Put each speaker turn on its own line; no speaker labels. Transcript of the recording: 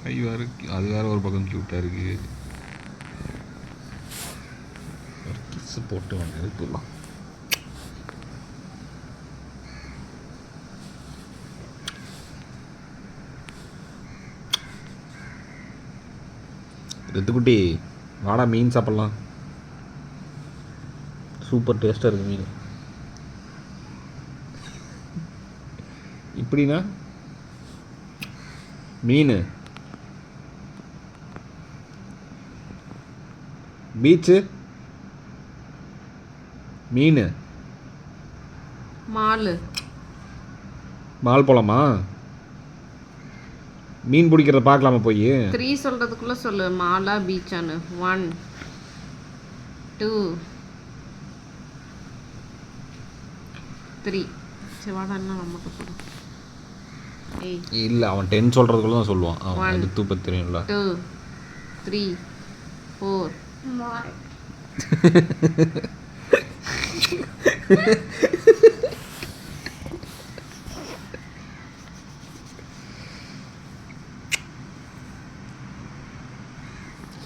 ஐயோ அது வேற ஒரு பக்கம் க்யூட்டாக இருக்குது. ஒரு கிஸ்ஸு போட்டு வந்து எடுத்துடலாம். ரெத்துக்குட்டி வாடா மீன் சாப்பிட்லாம். சூப்பர் டேஸ்ட்டாக இருக்குது மீன். இப்படின்னா மீன் பீச்சு மீன் மால் போலாமா? மீன் பிடிக்கிறத பார்க்கலாமா போய்?
3 சொல்கிறதுக்குள்ளே சொல்லு. மாலா பீச்சானு. 1 2 3. சரி வாடா, என்ன நமக்கு போடும்.
இல்லை, அவன் 10 சொல்கிறதுக்குள்ள தான் சொல்லுவான். அவன் எடுத்து பற்றி தெரியும்ல.
2 3 4